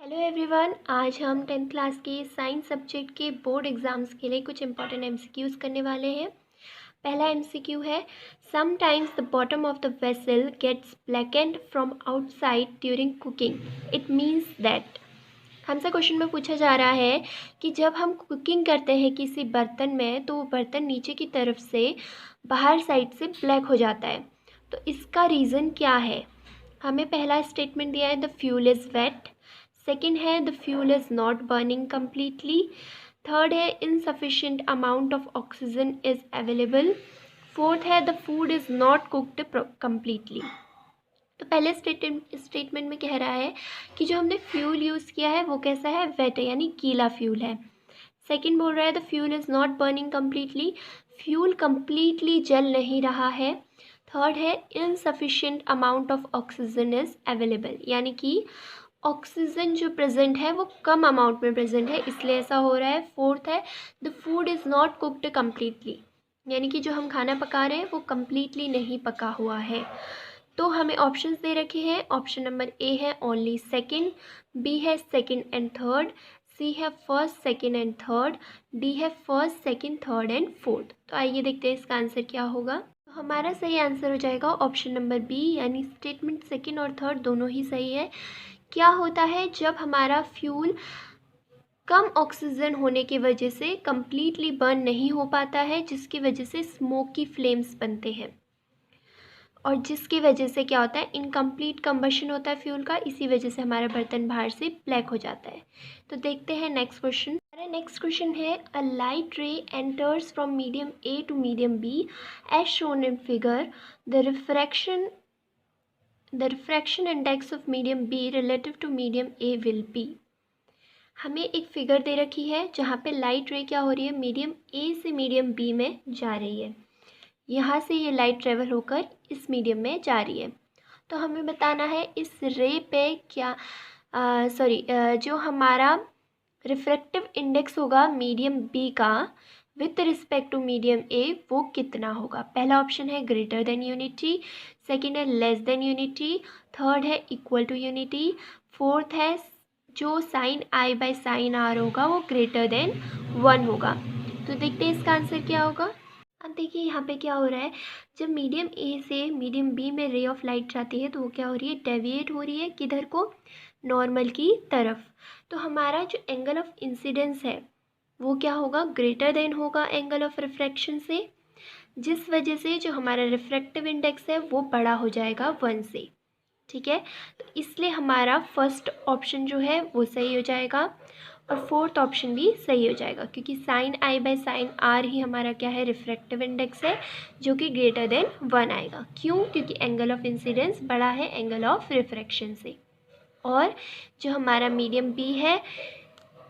Hello everyone, आज हम 10th class के साइंस सब्जेक्ट के बोर्ड एग्ज़ाम्स के लिए कुछ इंपॉर्टेंट एमसीक्यूज़ करने वाले हैं। पहला एमसीक्यू है, sometimes the bottom of the vessel gets blackened from outside during cooking, it means that. हमसे क्वेश्चन में पूछा जा रहा है कि जब हम कुकिंग करते हैं किसी बर्तन में तो वो बर्तन नीचे की तरफ से बाहर साइड से ब्लैक हो जाता है, तो इसका रीज़न क्या है। हमें पहला स्टेटमेंट दिया है the fuel is wet, second है the fuel is not burning completely, third है insufficient amount of oxygen is available, fourth है the food is not cooked completely. तो पहले स्टेटमेंट में कह रहा है कि जो हमने फ्यूल यूज़ किया है वो कैसा है, वेट है, यानी गीला फ्यूल है। सेकंड बोल रहा है the fuel is not burning completely, fuel completely जल नहीं रहा है। थर्ड है insufficient amount of oxygen is available, यानी कि ऑक्सीजन जो प्रेजेंट है वो कम अमाउंट में प्रेजेंट है, इसलिए ऐसा हो रहा है। फोर्थ है the food is not cooked completely, यानी कि जो हम खाना पका रहे हैं वो कम्प्लीटली नहीं पका हुआ है। तो हमें ऑप्शंस दे रखे हैं। ऑप्शन नंबर ए है ओनली सेकंड, बी है सेकंड एंड थर्ड, सी है first second and third, D है first second third and fourth. तो आइए देखते हैं इसका आंसर क्या होगा। तो हमारा सही आंसर हो जाएगा ऑप्शन नंबर बी, यानी स्टेटमेंट सेकंड और थर्ड दोनों ही सही है। क्या होता है जब हमारा फ्यूल कम ऑक्सीजन होने की वजह से कम्प्लीटली बर्न नहीं हो पाता है, जिसकी वजह से स्मोकी फ्लेम्स बनते हैं और जिसकी वजह से क्या होता है, इनकम्प्लीट कंबशन होता है फ्यूल का, इसी वजह से हमारा बर्तन बाहर से ब्लैक हो जाता है। तो देखते हैं नेक्स्ट क्वेश्चन। हमारा नेक्स्ट क्वेश्चन है, a light ray enters from medium A to medium B as shown in figure, the refraction index of medium B relative to medium A will be. हमें एक फिगर दे रखी है जहाँ पे light रे क्या हो रही है, मीडियम ए से मीडियम बी में जा रही है। यहाँ से ये लाइट ट्रेवल होकर इस मीडियम में जा रही है। तो हमें बताना है इस रे पे क्या जो हमारा रिफ्रैक्टिव इंडेक्स होगा मीडियम बी का with respect to medium A वो कितना होगा। पहला ऑप्शन है ग्रेटर देन यूनिटी, सेकेंड है लेस देन यूनिटी, थर्ड है इक्वल टू यूनिटी, फोर्थ है जो sine I by sine R होगा वो ग्रेटर देन 1 होगा। तो देखते हैं इसका आंसर क्या होगा। अब देखिए यहाँ पे क्या हो रहा है, जब मीडियम ए से मीडियम बी में रे ऑफ लाइट जाती है तो वो क्या हो रही है, डेविएट हो रही है किधर को, नॉर्मल की तरफ। तो हमारा जो एंगल ऑफ इंसिडेंस है वो क्या होगा, ग्रेटर देन होगा एंगल ऑफ रिफ्रैक्शन से, जिस वजह से जो हमारा रिफ्रैक्टिव इंडेक्स है वो बड़ा हो जाएगा 1 से। ठीक है, तो इसलिए हमारा फर्स्ट ऑप्शन जो है वो सही हो जाएगा और फोर्थ ऑप्शन भी सही हो जाएगा, क्योंकि sine I by sine r ही हमारा क्या है, रिफ्रैक्टिव इंडेक्स है, जो कि ग्रेटर देन 1 आएगा। क्यों, क्योंकि एंगल ऑफ इंसिडेंस बड़ा है एंगल ऑफ रिफ्रैक्शन से। और जो हमारा मीडियम बी है,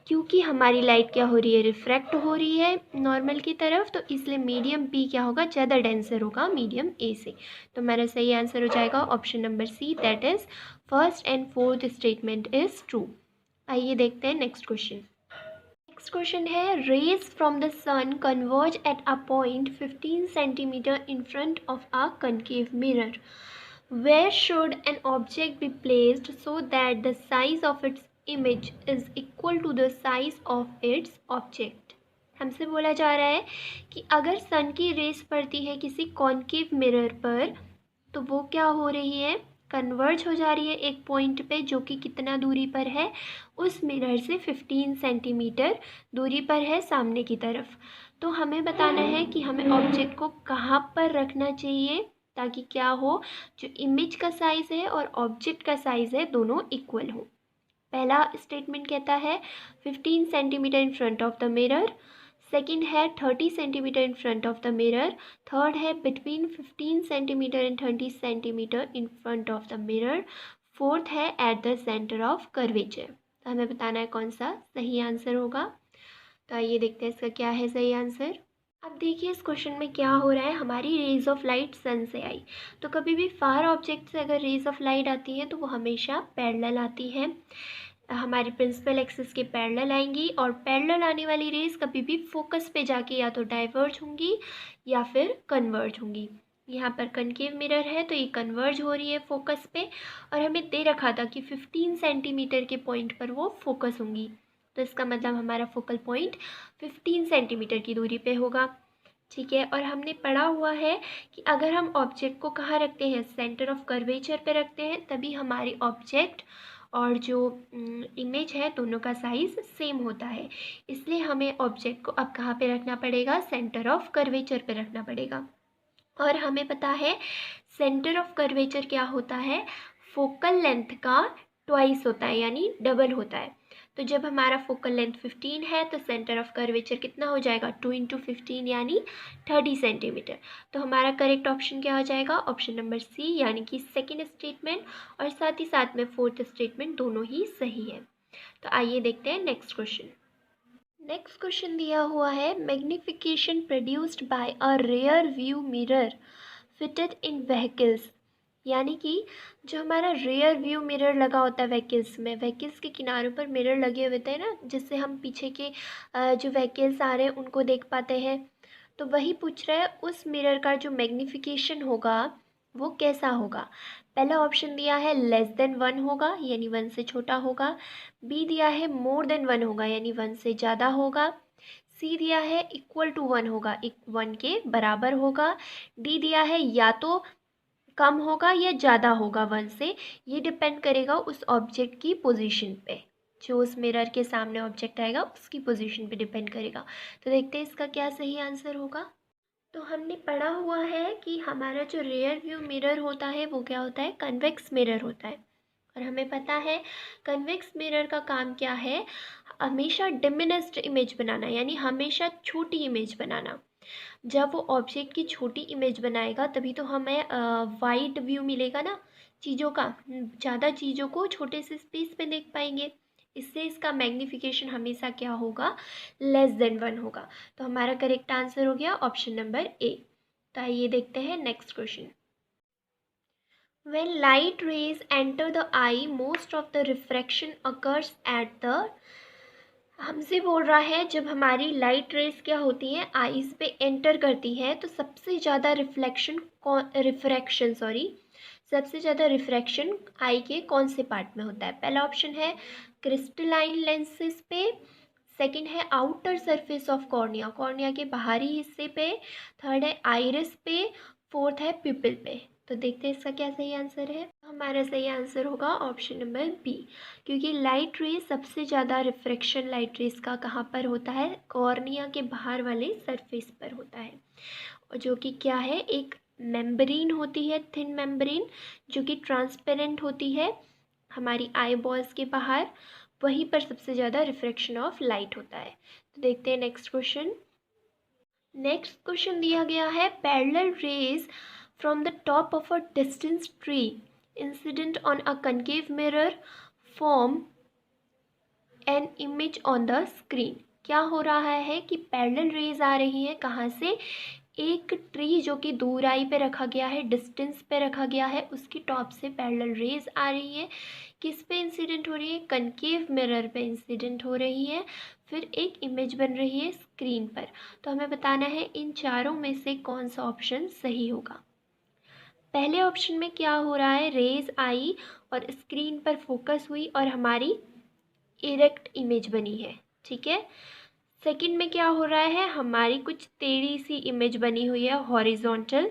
क्योंकि हमारी लाइट क्या हो रही है, रिफ्रैक्ट हो रही है नॉर्मल की तरफ, तो इसलिए मीडियम बी क्या होगा, ज़्यादा डेंसर होगा मीडियम ए से। तो हमारा सही आंसर हो जाएगा option number C, that is first and fourth statement is true. आइए देखते हैं नेक्स्ट क्वेश्चन। नेक्स्ट क्वेश्चन है, rays from the sun converge at a point 15 centimetre in front of a concave mirror, where should an object be placed so that the size of its image is equal to the size of its object। हमसे बोला जा रहा है कि अगर सन की race पड़ती है किसी कॉन्केव मिरर पर तो वो क्या हो रही है, कन्वर्ज हो जा रही है एक पॉइंट पे, जो कि कितना दूरी पर है, उस मिरर से 15 सेंटीमीटर दूरी पर है सामने की तरफ। तो हमें बताना है कि हमें ऑब्जेक्ट को कहाँ पर रखना चाहिए ताकि क्या हो, जो इमेज का साइज़ है और ऑब्जेक्ट का साइज़ है दोनों इक्वल हो। पहला स्टेटमेंट कहता है 15 centimetre in front of the mirror, second है 30 centimetre in front of the mirror, third है between 15 centimetre and 30 centimetre in front of the mirror, fourth है at the centre of curvature. तो हमें बताना है कौन सा सही आंसर होगा। तो आइए देखते हैं इसका क्या है सही आंसर। अब देखिए इस क्वेश्चन में क्या हो रहा है, हमारी रेज ऑफ लाइट सन से आई, तो कभी भी फार ऑब्जेक्ट से अगर रेज ऑफ लाइट आती है तो वो हमेशा पैरेलल आती है, हमारी प्रिंसिपल एक्सिस के पैरेलल आएंगी, और पैरेलल आने वाली रेज कभी भी फोकस पे जाके या तो डाइवर्ज होंगी या फिर कन्वर्ज होंगी। यहाँ पर कनकेव मिरर है तो ये कन्वर्ज हो रही है फोकस पे, और हमें दे रखा था कि 15 सेंटीमीटर के पॉइंट पर वो फोकस होंगी। तो इसका मतलब हमारा फोकल पॉइंट 15 सेंटीमीटर की दूरी पे होगा। ठीक है, और हमने पढ़ा हुआ है कि अगर हम ऑब्जेक्ट को कहाँ रखते हैं, सेंटर ऑफ कर्वेचर पे रखते हैं, तभी हमारी ऑब्जेक्ट और जो इमेज है दोनों का साइज़ सेम होता है। इसलिए हमें ऑब्जेक्ट को अब कहाँ पे रखना पड़ेगा, सेंटर ऑफ कर्वेचर पे रखना पड़ेगा। और हमें पता है सेंटर ऑफ कर्वेचर क्या होता है, फोकल लेंथ का ट्वाइस होता है, यानी डबल होता है। तो जब हमारा फोकल लेंथ 15 है तो सेंटर ऑफ कर्वेचर कितना हो जाएगा, 2 × 15 यानी 30 सेंटीमीटर। तो हमारा करेक्ट ऑप्शन क्या हो जाएगा, ऑप्शन नंबर सी, यानी कि सेकेंड स्टेटमेंट और साथ ही साथ में फोर्थ स्टेटमेंट दोनों ही सही है। तो आइए देखते हैं नेक्स्ट क्वेश्चन। नेक्स्ट क्वेश्चन दिया हुआ है, magnification produced by a rear view mirror fitted in vehicles, यानी कि जो हमारा रेयर व्यू मिरर लगा होता है व्हीकल्स में, व्हीकल्स के किनारों पर मिरर लगे हुए थे ना, जिससे हम पीछे के जो व्हीकल्स आ रहे हैं उनको देख पाते हैं। तो वही पूछ रहा है उस मिरर का जो मैग्निफिकेशन होगा वो कैसा होगा। पहला ऑप्शन दिया है लेस देन 1 होगा, यानी 1 से छोटा होगा। बी दिया है मोर देन 1 होगा, यानी 1 से ज़्यादा होगा। सी दिया है इक्वल टू 1 होगा, 1 के बराबर होगा। डी दिया है या तो कम होगा या ज़्यादा होगा 1 से। ये डिपेंड करेगा उस ऑब्जेक्ट की पोजीशन पे, जो उस मिरर के सामने ऑब्जेक्ट आएगा उसकी पोजीशन पे डिपेंड करेगा। तो देखते हैं इसका क्या सही आंसर होगा। तो हमने पढ़ा हुआ है कि हमारा जो रेयर व्यू मिरर होता है वो क्या होता है, कन्वेक्स मिरर होता है। और हमें पता है कन्वेक्स मिरर का काम क्या है, हमेशा डिमिनिश्ड इमेज बनाना, यानी हमेशा छोटी इमेज बनाना। जब वो ऑब्जेक्ट की छोटी इमेज बनाएगा तभी तो हमें वाइड व्यू मिलेगा ना चीज़ों का, ज़्यादा चीज़ों को छोटे से स्पेस में देख पाएंगे। इससे इसका मैग्नीफिकेशन हमेशा क्या होगा, लेस देन 1 होगा। तो हमारा करेक्ट आंसर हो गया ऑप्शन नंबर ए। तो आइए देखते हैं next question. When light rays enter the eye, most of the refraction occurs at the, हमसे बोल रहा है जब हमारी लाइट रेस क्या होती है आईज पे एंटर करती है तो सबसे ज़्यादा सबसे ज़्यादा रिफ्रैक्शन आई के कौन से पार्ट में होता है। पहला ऑप्शन है क्रिस्टलाइन लेंसेज पे, सेकंड है outer surface of cornea, cornea के बाहरी हिस्से पे, थर्ड है आइरिस पे, फोर्थ है पिपल पे। तो देखते हैं इसका क्या सही आंसर है। हमारा सही आंसर होगा ऑप्शन नंबर बी, क्योंकि लाइट रेस सबसे ज़्यादा रिफ्रैक्शन लाइट रेस का कहाँ पर होता है, कॉर्निया के बाहर वाले सरफेस पर होता है, और जो कि क्या है एक मेम्ब्रेन होती है, थिन मेम्ब्रेन जो कि ट्रांसपेरेंट होती है हमारी आई बॉल्स के बाहर, वहीं पर सबसे ज़्यादा रिफ्रैक्शन ऑफ लाइट होता है। तो देखते हैं नेक्स्ट क्वेश्चन। नेक्स्ट क्वेश्चन दिया गया है parallel raise from the top of a distance tree incident on a concave mirror form an image on the screen. क्या हो रहा है कि पैरेलल रेज आ रही है कहाँ से, एक ट्री जो कि दूराई पे रखा गया है, डिस्टेंस पे रखा गया है, उसकी टॉप से पैरेलल रेज आ रही है। किस पे इंसिडेंट हो रही है, कनकेव मिरर पे इंसिडेंट हो रही है, फिर एक इमेज बन रही है स्क्रीन पर। तो हमें बताना है इन चारों में से कौन सा ऑप्शन सही होगा। पहले ऑप्शन में क्या हो रहा है, रेज आई और स्क्रीन पर फोकस हुई और हमारी इरेक्ट इमेज बनी है, ठीक है। सेकंड में क्या हो रहा है, हमारी कुछ टेढ़ी सी इमेज बनी हुई है हॉरिजॉन्टल।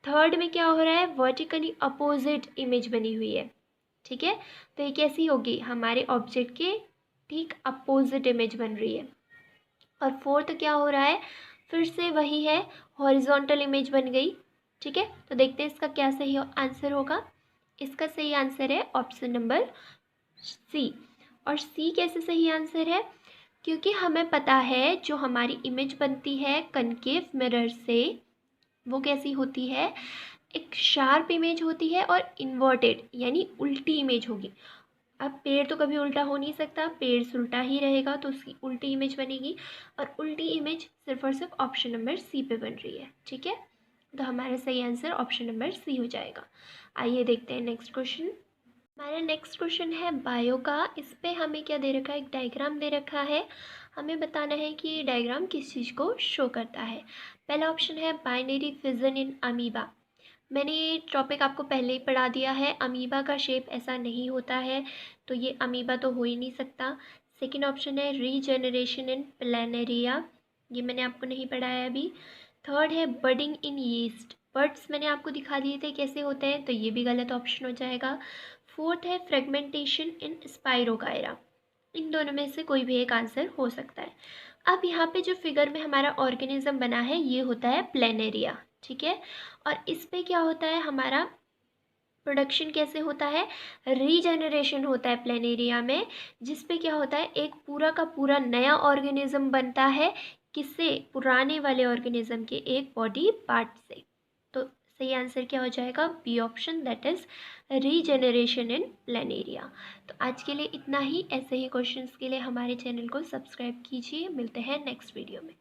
थर्ड में क्या हो रहा है, वर्टिकली अपोजिट इमेज बनी हुई है, ठीक है। तो ये कैसी होगी, हमारे ऑब्जेक्ट के ठीक अपोजिट इमेज बन रही है। और फोर्थ क्या हो रहा है, फिर से वही है, हॉरिजॉन्टल इमेज बन गई, ठीक है। तो देखते हैं इसका क्या सही आंसर होगा। इसका सही आंसर है ऑप्शन नंबर सी। और सी कैसे सही आंसर है, क्योंकि हमें पता है जो हमारी इमेज बनती है कनकेव मिरर से वो कैसी होती है, एक शार्प इमेज होती है और इन्वर्टेड यानी उल्टी इमेज होगी। अब पेड़ तो कभी उल्टा हो नहीं सकता, पेड़ उल्टा ही रहेगा तो उसकी उल्टी इमेज बनेगी, और उल्टी इमेज सिर्फ और सिर्फ ऑप्शन नंबर सी पे बन रही है, ठीक है। तो हमारा सही आंसर ऑप्शन नंबर सी हो जाएगा। आइए देखते हैं नेक्स्ट क्वेश्चन। हमारा नेक्स्ट क्वेश्चन है बायो का। इस पे हमें क्या दे रखा है, एक डायग्राम दे रखा है। हमें बताना है कि ये डायग्राम किस चीज़ को शो करता है। पहला ऑप्शन है बाइनरी फिजन इन अमीबा, मैंने ये टॉपिक आपको पहले ही पढ़ा दिया है, अमीबा का शेप ऐसा नहीं होता है, तो ये अमीबा तो हो ही नहीं सकता। सेकंड ऑप्शन है रीजेनरेशन इन प्लानेरिया, ये मैंने आपको नहीं पढ़ाया अभी। थर्ड है बडिंग इन यीस्ट, बर्ड्स मैंने आपको दिखा दिए थे कैसे होते हैं, तो ये भी गलत ऑप्शन हो जाएगा। फोर्थ है फ्रेगमेंटेशन इन स्पाइरोगायरा, इन दोनों में से कोई भी एक आंसर हो सकता है। अब यहाँ पे जो फिगर में हमारा ऑर्गेनिज्म बना है ये होता है प्लेनेरिया, ठीक है। और इस पे क्या होता है, हमारा प्रोडक्शन कैसे होता है, रीजेनरेशन होता है प्लेनेरिया में, जिस पे क्या होता है एक पूरा का पूरा नया ऑर्गेनिज्म बनता है, किससे, पुराने वाले ऑर्गेनिज्म के एक बॉडी पार्ट से। तो सही आंसर क्या हो जाएगा, B option, that is regeneration in planaria. तो आज के लिए इतना ही, ऐसे ही क्वेश्चंस के लिए हमारे चैनल को सब्सक्राइब कीजिए। मिलते हैं नेक्स्ट वीडियो में।